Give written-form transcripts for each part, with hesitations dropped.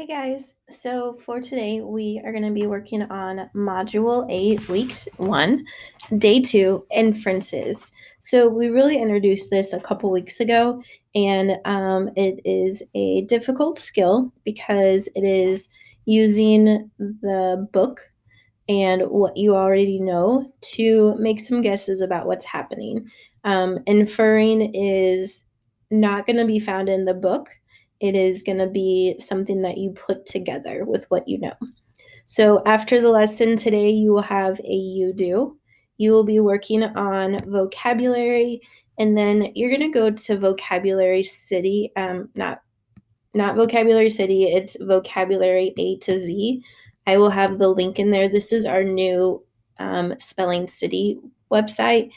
Hey guys, so for today we are going to be working on Module 8, Week 1, Day 2, Inferences. So we really introduced this a couple weeks ago, and it is a difficult skill because it is using the book and what you already know to make some guesses about what's happening. Inferring is not going to be found in the book. It is going to be something that you put together with what you know. So after the lesson today, you will have a you do. You will be working on vocabulary, and then you're going to go to vocabulary city, not vocabulary city, it's vocabulary A to Z. I will have the link in there. This is our new spelling city website.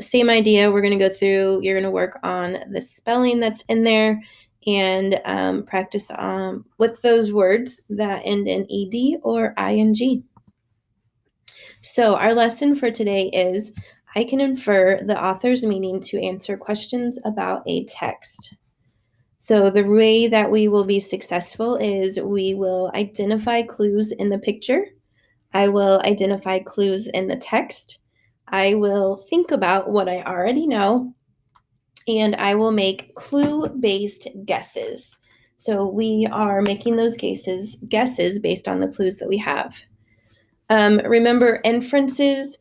Same idea. We're going to go through, you're going to work on the spelling that's in there and practice with those words that end in ed or ing. So our lesson for today is I can infer the author's meaning to answer questions about a text. So the way that we will be successful is we will identify clues in the picture. I will identify clues in the text. I will think about what I already know, and I will make clue-based guesses. So we are making those guesses based on the clues that we have. Remember, inferences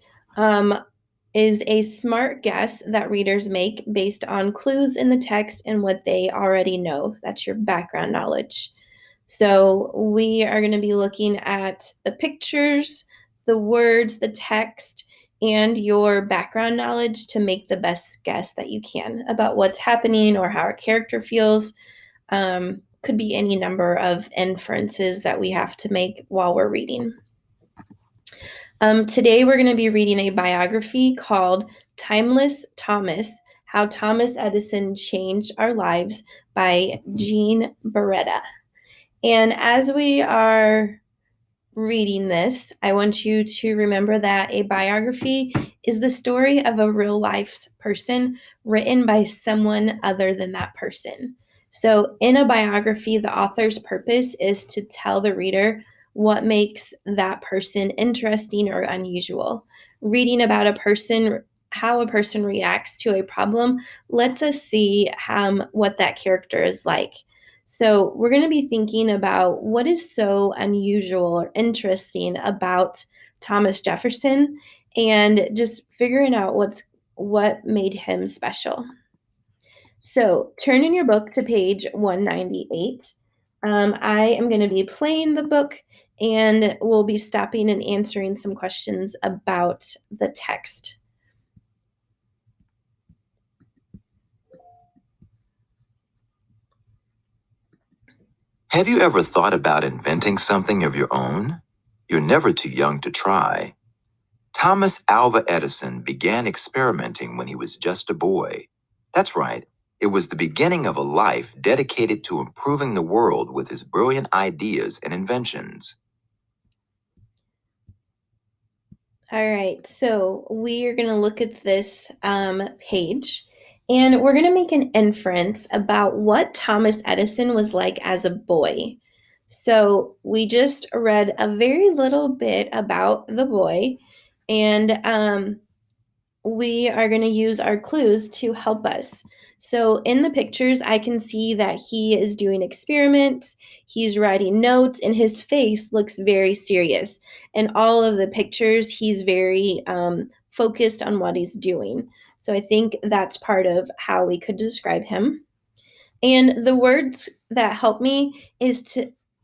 is a smart guess that readers make based on clues in the text and what they already know. That's your background knowledge. So we are going to be looking at the pictures, the words, the text, and your background knowledge to make the best guess that you can about what's happening or how our character feels. Could be any number of inferences that we have to make while we're reading. Today we're going to be reading a biography called Timeless Thomas, How Thomas Edison Changed Our Lives by Jean Beretta. And as we are reading this, I want you to remember that a biography is the story of a real life person written by someone other than that person. So in a biography, the author's purpose is to tell the reader what makes that person interesting or unusual. Reading about a person, how a person reacts to a problem, lets us see what that character is like. So we're going to be thinking about what is so unusual or interesting about Thomas Jefferson and just figuring out what made him special. So turn in your book to page 198. I am going to be playing the book and we'll be stopping and answering some questions about the text. Have you ever thought about inventing something of your own? You're never too young to try. Thomas Alva Edison began experimenting when he was just a boy. That's right, it was the beginning of a life dedicated to improving the world with his brilliant ideas and inventions. All right, so we are going to look at this page and we're going to make an inference about what Thomas Edison was like as a boy. So we just read a very little bit about the boy, and we are going to use our clues to help us. So in the pictures, I can see that he is doing experiments, he's writing notes, and his face looks very serious. In all of the pictures, he's very focused on what he's doing. So I think that's part of how we could describe him. And the words that help me is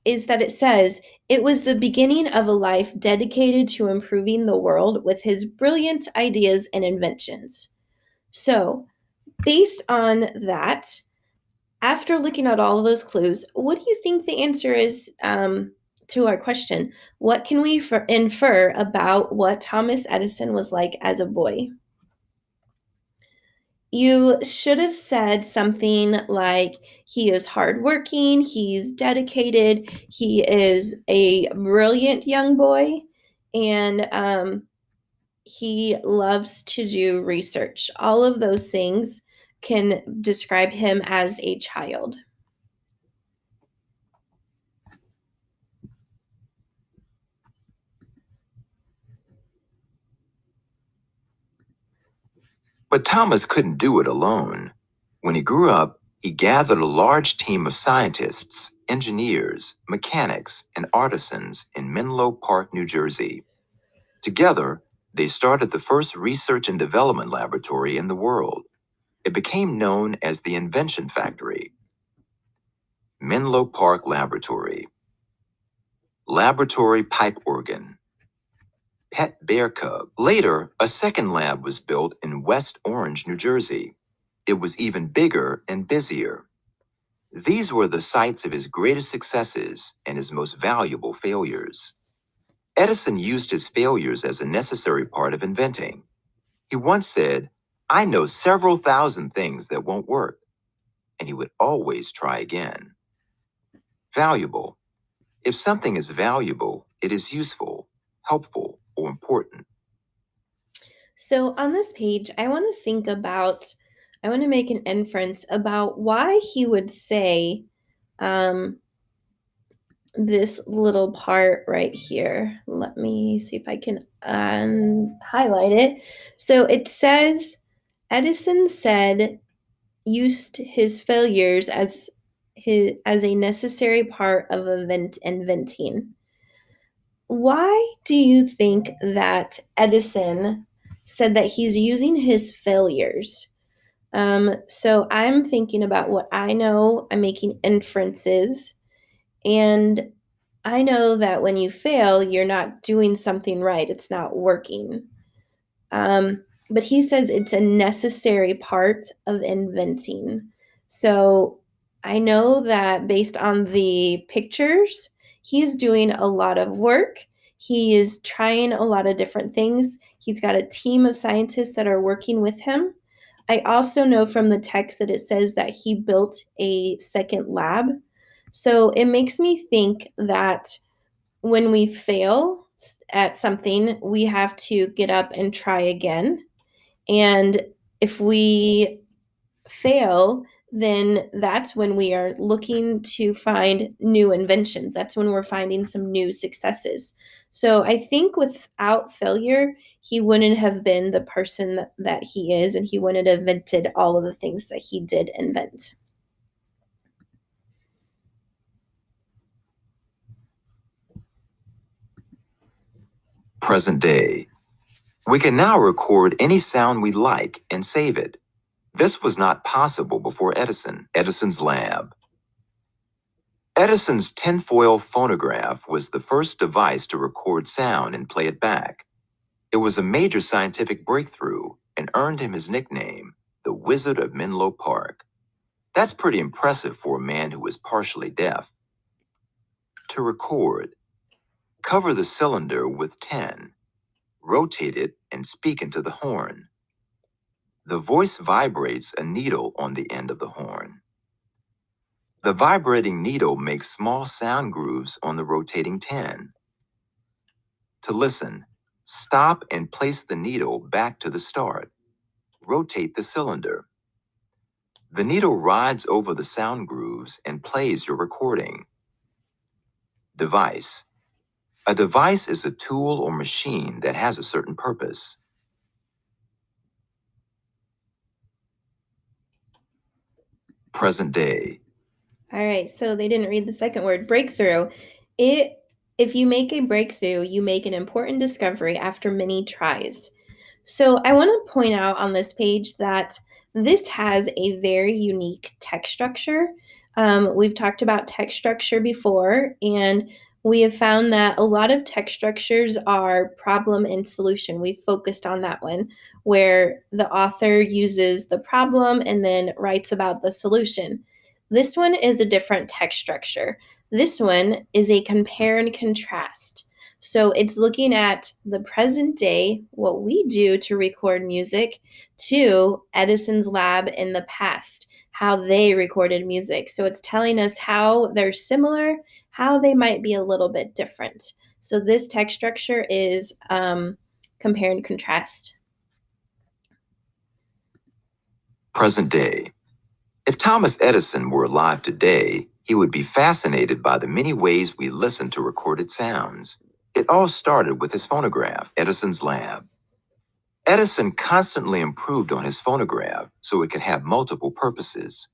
that it says it was the beginning of a life dedicated to improving the world with his brilliant ideas and inventions. So, based on that, after looking at all of those clues, what do you think the answer is to our question? What can we infer about what Thomas Edison was like as a boy? You should have said something like he is hardworking, he's dedicated, he is a brilliant young boy, and he loves to do research. All of those things can describe him as a child. But Thomas couldn't do it alone. When he grew up, he gathered a large team of scientists, engineers, mechanics, and artisans in Menlo Park, New Jersey. Together, they started the first research and development laboratory in the world. It became known as the Invention Factory. Menlo Park Laboratory. Laboratory pipe organ. Pet bear cub. Later, a second lab was built in West Orange, New Jersey. It was even bigger and busier. These were the sites of his greatest successes and his most valuable failures. Edison used his failures as a necessary part of inventing. He once said, "I know several thousand things that won't work," and he would always try again. Valuable. If something is valuable, it is useful, helpful, or important. So on this page, I want to make an inference about why he would say um, this little part right here. Let me see if I can highlight it. So it says, Edison said, used his failures as a necessary part of inventing. Why do you think that Edison said that he's using his failures? So I'm thinking about what I know. I'm making inferences, and I know that when you fail, you're not doing something right. It's not working. But he says it's a necessary part of inventing. So I know that based on the pictures, he's doing a lot of work. He is trying a lot of different things. He's got a team of scientists that are working with him. I also know from the text that it says that he built a second lab. So it makes me think that when we fail at something, we have to get up and try again. And if we fail, then that's when we are looking to find new inventions. That's when we're finding some new successes. So I think without failure, he wouldn't have been the person that he is, and he wouldn't have invented all of the things that he did invent. Present day. We can now record any sound we like and save it. This was not possible before Edison's lab. Edison's tinfoil phonograph was the first device to record sound and play it back. It was a major scientific breakthrough and earned him his nickname, the Wizard of Menlo Park. That's pretty impressive for a man who was partially deaf. To record, cover the cylinder with tin, rotate it, and speak into the horn. The voice vibrates a needle on the end of the horn. The vibrating needle makes small sound grooves on the rotating tin. To listen, stop and place the needle back to the start. Rotate the cylinder. The needle rides over the sound grooves and plays your recording. Device. A device is a tool or machine that has a certain purpose. Present day. All right, so they didn't read the second word, breakthrough. It If you make a breakthrough, you make an important discovery after many tries. So I want to point out on this page that this has a very unique text structure. We've talked about text structure before, and we have found that a lot of text structures are problem and solution. We've focused on that one, where the author uses the problem and then writes about the solution. This one is a different text structure. This one is a compare and contrast. So it's looking at the present day, what we do to record music, to Edison's lab in the past, how they recorded music. So it's telling us how they're similar, how they might be a little bit different. So this text structure is compare and contrast. Present day. If Thomas Edison were alive today, he would be fascinated by the many ways we listen to recorded sounds. It all started with his phonograph, Edison's lab. Edison constantly improved on his phonograph so it could have multiple purposes.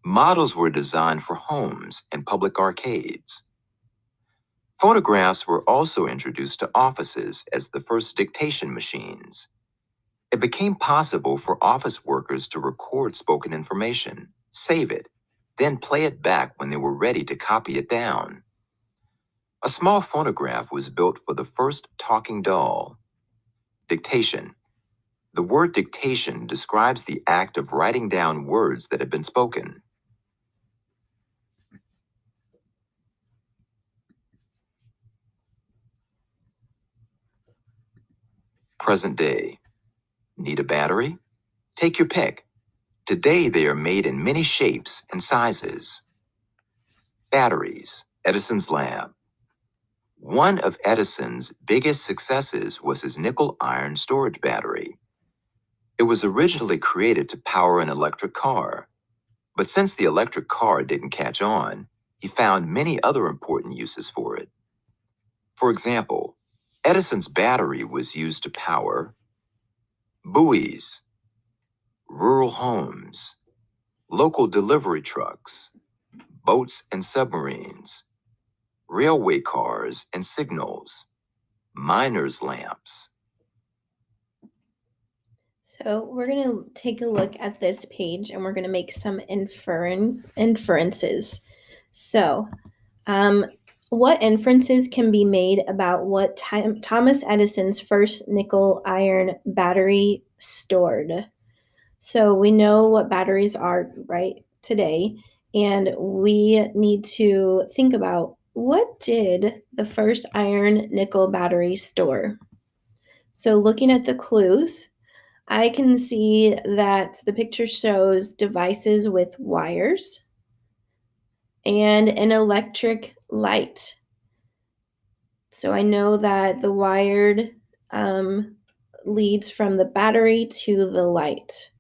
Models were designed for homes and public arcades. Phonographs were also introduced to offices as the first dictation machines. It became possible for office workers to record spoken information, save it, then play it back when they were ready to copy it down. A small phonograph was built for the first talking doll. Dictation. The word dictation describes the act of writing down words that have been spoken. Present day. Need a battery? Take your pick. Today they are made in many shapes and sizes. Batteries. Edison's lab. One of Edison's biggest successes was his nickel iron storage battery. It was originally created to power an electric car, but since the electric car didn't catch on, he found many other important uses for it. For example, Edison's battery was used to power buoys, rural homes, local delivery trucks, boats and submarines, railway cars and signals, miners' lamps. So we're going to take a look at this page and we're going to make some inferences. So, what inferences can be made about what Thomas Edison's first nickel iron battery stored? So we know what batteries are right today, and we need to think about what did the first iron nickel battery store? So looking at the clues, I can see that the picture shows devices with wires and an electric light. So I know that the wired leads from the battery to the light.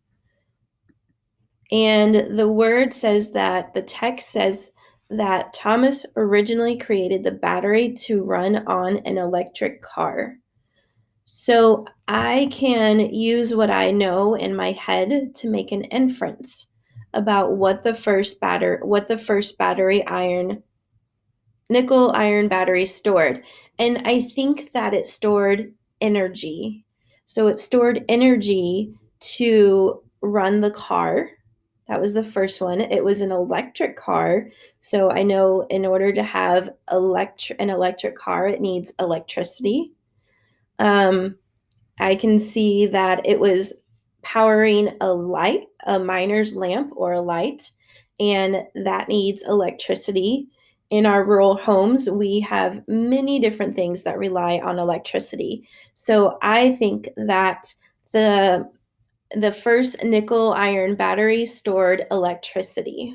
And the word says that the text says that Thomas originally created the battery to run on an electric car. So I can use what I know in my head to make an inference about what the first battery iron nickel iron battery stored. And I think that it stored energy. So it stored energy to run the car. That was the first one. It was an electric car. So I know in order to have an electric car, it needs electricity. I can see that it was powering a light, a miner's lamp or a light, and that needs electricity. In our rural homes, we have many different things that rely on electricity. So I think that the first nickel iron battery stored electricity.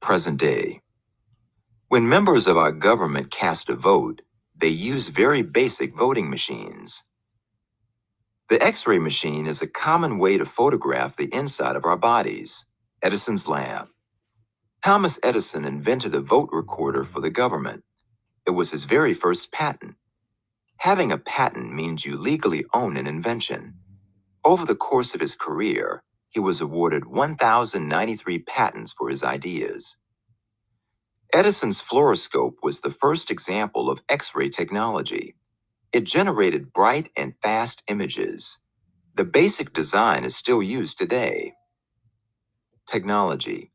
Present day. When members of our government cast a vote, they use very basic voting machines. The X-ray machine is a common way to photograph the inside of our bodies. Edison's lab. Thomas Edison invented a vote recorder for the government. It was his very first patent. Having a patent means you legally own an invention. Over the course of his career, he was awarded 1,093 patents for his ideas. Edison's fluoroscope was the first example of X-ray technology. It generated bright and fast images. The basic design is still used today. Technology.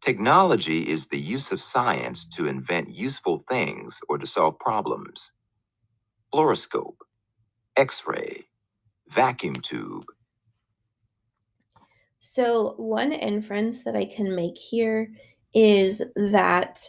Technology is the use of science to invent useful things or to solve problems. Fluoroscope, X-ray, vacuum tube. So, one inference that I can make here is that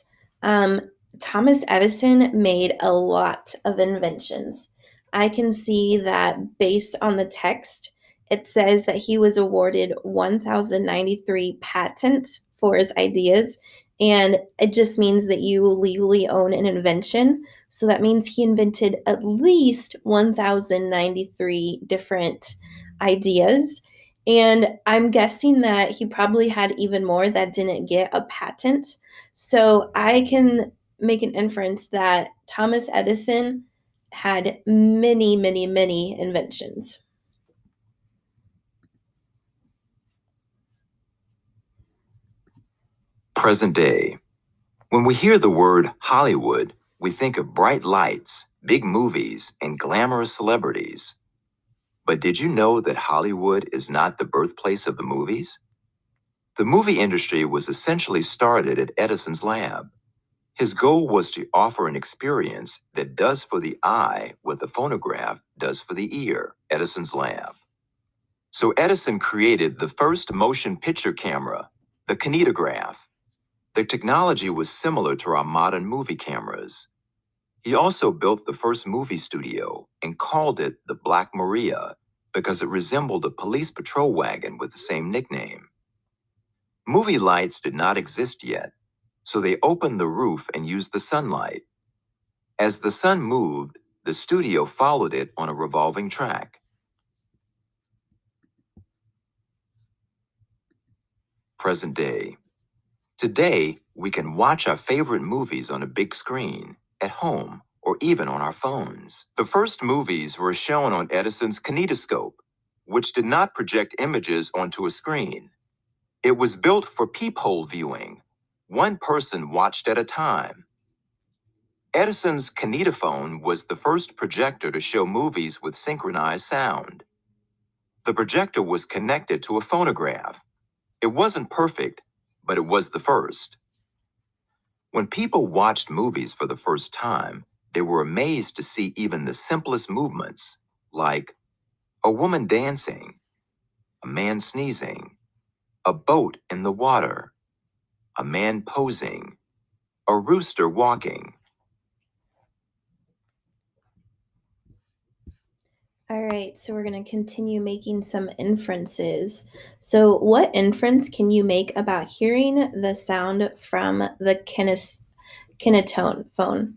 Thomas Edison made a lot of inventions. I can see that based on the text, it says that he was awarded 1,093 patents for his ideas. And it just means that you legally own an invention. So that means he invented at least 1,093 different ideas. And I'm guessing that he probably had even more that didn't get a patent. So I can make an inference that Thomas Edison had many, many, many inventions. Present day. When we hear the word Hollywood, we think of bright lights, big movies, and glamorous celebrities. But did you know that Hollywood is not the birthplace of the movies? The movie industry was essentially started at Edison's lab. His goal was to offer an experience that does for the eye what the phonograph does for the ear, Edison's lab. So Edison created the first motion picture camera, the kinetograph. The technology was similar to our modern movie cameras. He also built the first movie studio and called it the Black Maria because it resembled a police patrol wagon with the same nickname. Movie lights did not exist yet, so they opened the roof and used the sunlight. As the sun moved, the studio followed it on a revolving track. Present day. Today, we can watch our favorite movies on a big screen, at home, or even on our phones. The first movies were shown on Edison's kinetoscope, which did not project images onto a screen. It was built for peephole viewing. One person watched at a time. Edison's kinetophone was the first projector to show movies with synchronized sound. The projector was connected to a phonograph. It wasn't perfect, but it was the first. When people watched movies for the first time, they were amazed to see even the simplest movements, like a woman dancing, a man sneezing, a boat in the water, a man posing, a rooster walking. All right, so we're going to continue making some inferences. So, what inference can you make about hearing the sound from the kinetone phone?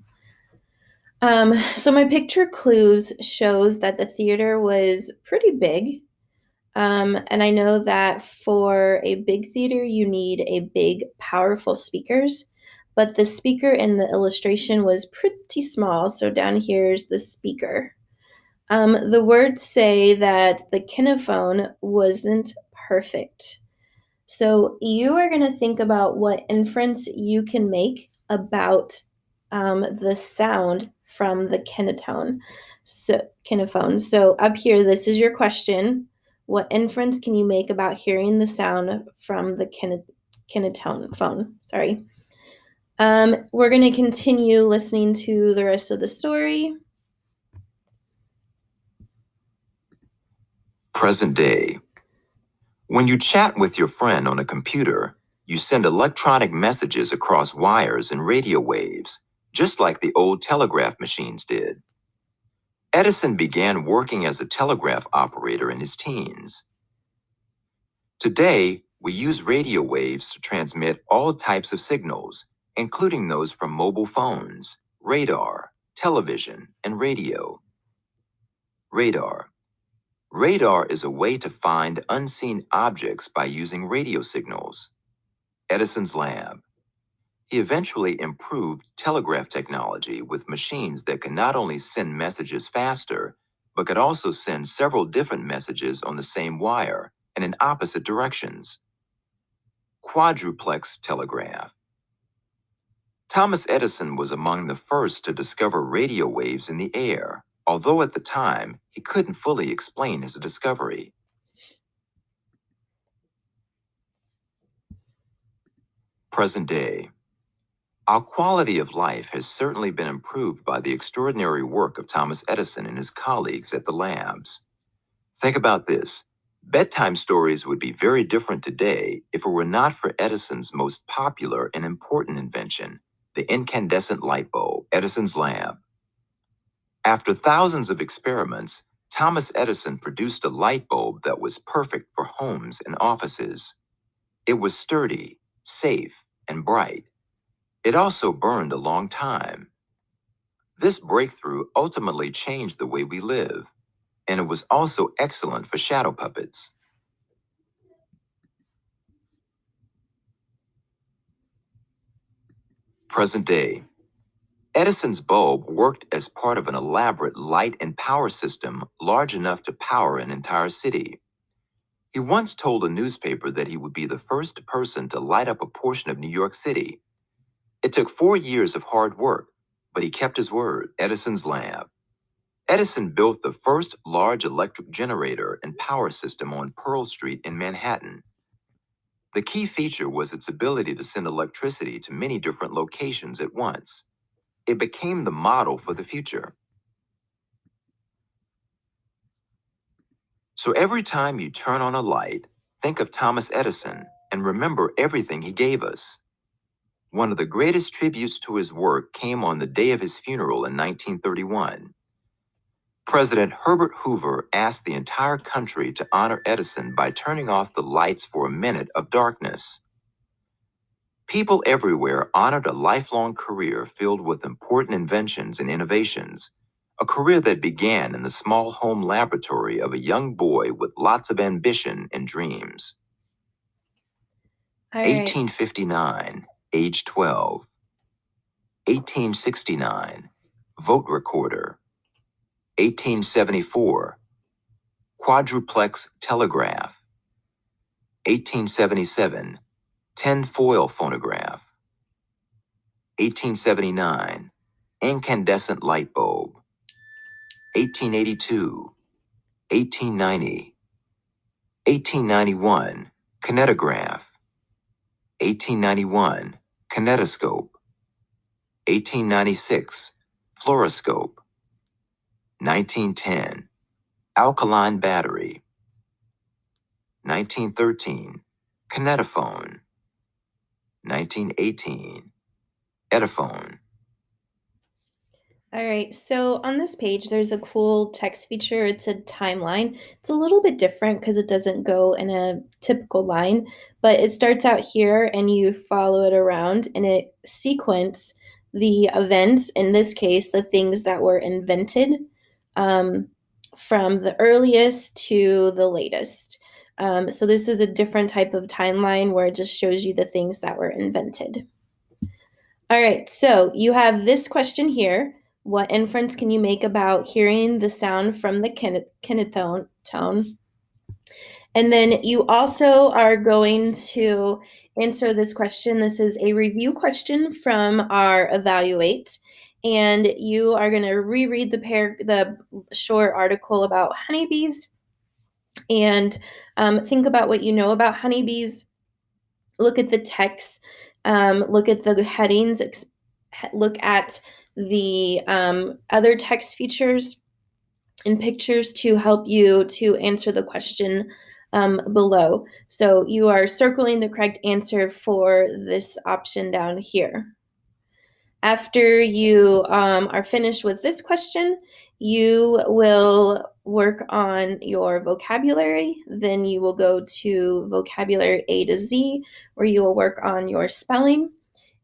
So my picture clues shows that the theater was pretty big. And I know that for a big theater, you need a big, powerful speakers. But the speaker in the illustration was pretty small. So down here's the speaker. The words say that the kinophone wasn't perfect. So you are going to think about what inference you can make about the sound from the kinetone. So kinophone. So up here, this is your question. What inference can you make about hearing the sound from the kinetone phone? Sorry. We're going to continue listening to the rest of the story. Present day. When you chat with your friend on a computer, you send electronic messages across wires and radio waves, just like the old telegraph machines did. Edison began working as a telegraph operator in his teens. Today, we use radio waves to transmit all types of signals, including those from mobile phones, radar, television, and radio. Radar. Radar is a way to find unseen objects by using radio signals. Edison's lab. He eventually improved telegraph technology with machines that could not only send messages faster, but could also send several different messages on the same wire and in opposite directions. Quadruplex telegraph. Thomas Edison was among the first to discover radio waves in the air, although at the time he couldn't fully explain his discovery. Present day. Our quality of life has certainly been improved by the extraordinary work of Thomas Edison and his colleagues at the labs. Think about this. Bedtime stories would be very different today if it were not for Edison's most popular and important invention, the incandescent light bulb, Edison's lab. After thousands of experiments, Thomas Edison produced a light bulb that was perfect for homes and offices. It was sturdy, safe, and bright. It also burned a long time. This breakthrough ultimately changed the way we live, and it was also excellent for shadow puppets. Present day. Edison's bulb worked as part of an elaborate light and power system large enough to power an entire city. He once told a newspaper that he would be the first person to light up a portion of New York City. It took 4 years of hard work, but he kept his word. Edison's lab. Edison built the first large electric generator and power system on Pearl Street in Manhattan. The key feature was its ability to send electricity to many different locations at once. It became the model for the future. So every time you turn on a light, think of Thomas Edison and remember everything he gave us. One of the greatest tributes to his work came on the day of his funeral in 1931. President Herbert Hoover asked the entire country to honor Edison by turning off the lights for a minute of darkness. People everywhere honored a lifelong career filled with important inventions and innovations, a career that began in the small home laboratory of a young boy with lots of ambition and dreams. All right. 1859, age 12. 1869, vote recorder. 1874, quadruplex telegraph. 1877, tinfoil phonograph. 1879, incandescent light bulb. 1882, 1890, 1891, kinetograph. 1891, kinetoscope. 1896, fluoroscope. 1910, alkaline battery. 1913, kinetophone. 1918, Ediphone. All right, so on this page, there's a cool text feature. It's a timeline. It's a little bit different because it doesn't go in a typical line, but it starts out here and you follow it around and it sequence the events, in this case, the things that were invented um, from the earliest to the latest. So this is a different type of timeline where it just shows you the things that were invented. All right, so you have this question here. What inference can you make about hearing the sound from the kinetone tone? And then you also are going to answer this question. This is a review question from our evaluate. And you are going to reread the short article about honeybees and think about what you know about honeybees. Look at the text, look at the headings, look at the other text features and pictures to help you to answer the question below. So you are circling the correct answer for this option down here. After you are finished with this question, you will work on your vocabulary. Then you will go to vocabulary A to Z, where you will work on your spelling.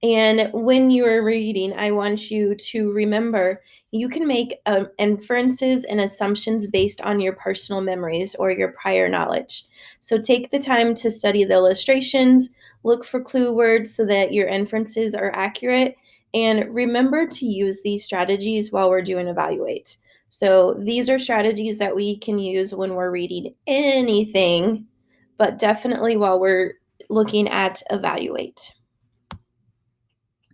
And when you are reading, I want you to remember you can make inferences and assumptions based on your personal memories or your prior knowledge. So take the time to study the illustrations, look for clue words so that your inferences are accurate, and remember to use these strategies while we're doing evaluate. So these are strategies that we can use when we're reading anything, but definitely while we're looking at evaluate.